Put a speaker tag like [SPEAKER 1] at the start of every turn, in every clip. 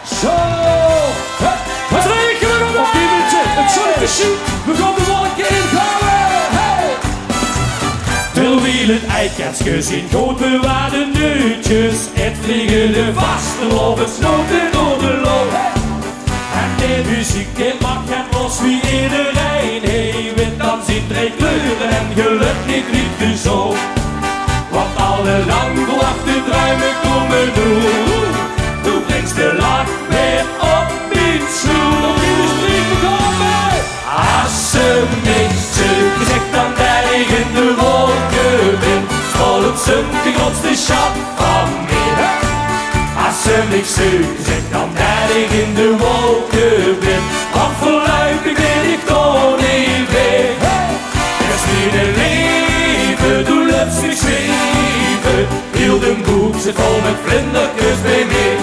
[SPEAKER 1] Zo! Wat rekenen we nog? Het zonnetje ziet, we gaan de wolken ingaan. Hey! Terwijl het eikens gezien goed bewaarde neutjes, het vliegende vasten het snoten door de loop. En de muziek die maakt hem los wie iedereen. Hij wint dan zijn drie kleuren en geluk niet liefde zo. Want alle lang verwachte druimen komen door. Toen brengt de lach weer op mijn stoel. Nog in de streek bekomen. Als ze niks gezegd dan daar in de wolken wint. Scholen ze de grootste schat van meer. Als ze niks gezegd dan daar in de wolken wint. Want vooruit ben ik toch niet weg. Er is niet een leven, doe lups niet zweven. Heel de boek zit vol met vlindertjes bij mij.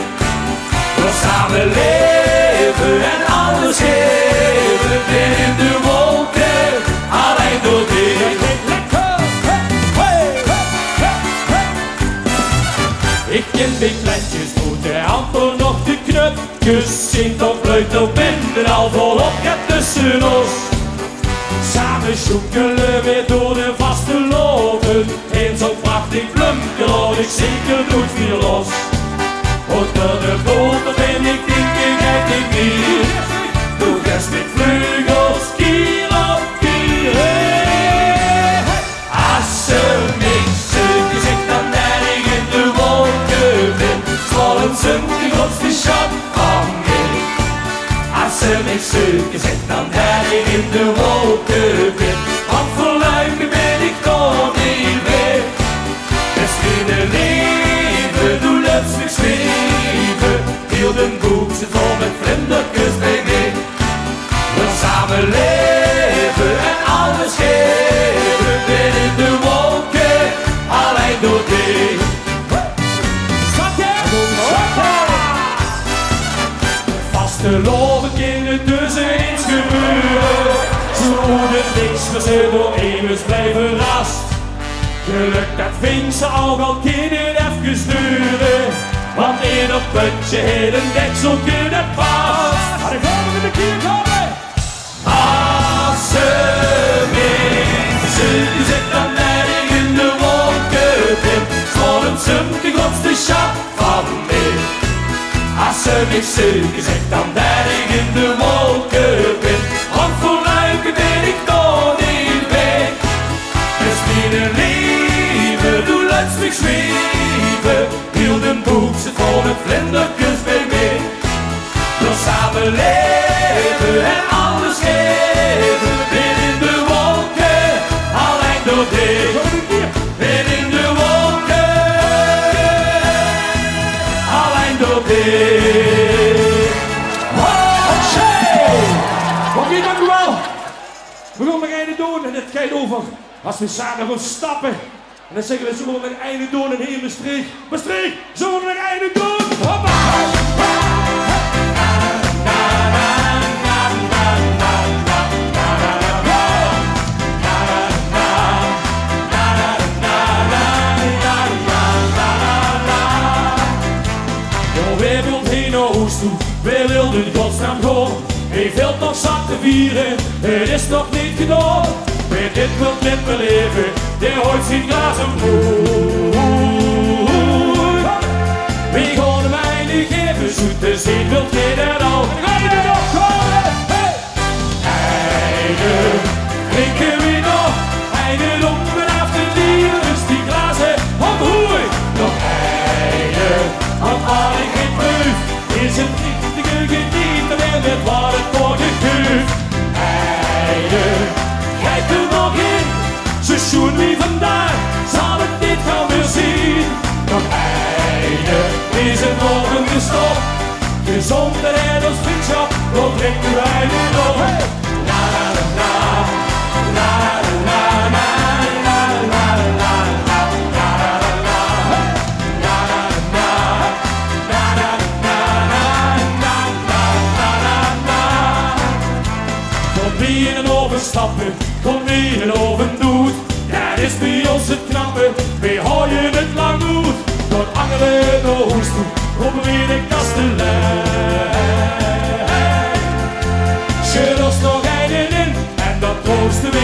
[SPEAKER 1] We samen leven en alles geven. Ben in de wolken, alleen door dit. Ik ken big kleintjes, moeten amper nog de knupjes. Zingt of fluit of binden, al volop gaat tussen ons. Samen sjoekelen weer door de vaste lopen. In zo'n prachtig plumpje laat ik zeker nooit meer los. Onder de boter ben ik denk ik eigenlijk niet. Doe rest met vleugels, kier op kier. Als ze niks gezegd dan daar ik in de wolken ben. Zwallen ze de grootste schat van mij. Als ze niks gezegd dan daar ik in de wolken ben. Want voor luiken ben ik toch niet weg. Het is geen leven, doe lups niks zweven. Heel de boek zit vol met vlindertjes bij mij. We samen leven en alles geven. Ben in de wolken, alleen door dit. Vaste loven kinderen tussenin gebeuren. Zo moet het niks, we zijn door eeuwig blijven rast. Geluk dat vindt ze ook al kinderen even sturen. Want in een puntje heeft een deksel kunnen vast. Maar ik wil in de kier komen. Als ze mensen zit dan daar in de wolken bin. Scholen ze de grootste schat van mij. Als ze niks zegt dan daar in de wolken bin. Want voor luiken ben ik toch niet weg. Dus niet een leven, doe luids niks zweven. Heel de boek zit vol met vlindertjes bij mij. We samen leven en alles geven. Ben in de wolken, alleen door dit. Ben in de wolken, alleen door dit. Oké, dank u wel. We gaan nog einde doen en het gaat over als we samen gaan stappen. En dan zeggen we, zullen we nog einde doen en hier in Maastricht. Maastricht, zullen we nog einde doen? Hoppa! Wie wil heen naar Oost toe? Wie wil in godsnaam gaan? Wie wil nog zak te vieren? Het is nog niet gedaan. Wie dit wil dit beleven, die hoort zijn glazen moed. Wie gaan de mijne geven, zoet te zien wil geen en al. Ga je nog komen? Einde, drinken we nog. Einde om vanaf de dieren, dus die glazen omhoei. Nog einde, want al ik geen proef, is het richtige geniet, en het waar het voor gekuft. Einde, kijk er nog in, zo schoen wie vandaag, zal het dit gaan weer zien. Nog einde, is het morgen gestopt, gezonder en als vriendschap, wat drinken wij nu nog? Hey! Na na na na na na na na na na stappen, kom wie het oven doet. Dat is bij ons het knappe, wij houden het lang goed. Door angelen naar Oost toe, roepen we de kastelein. grootste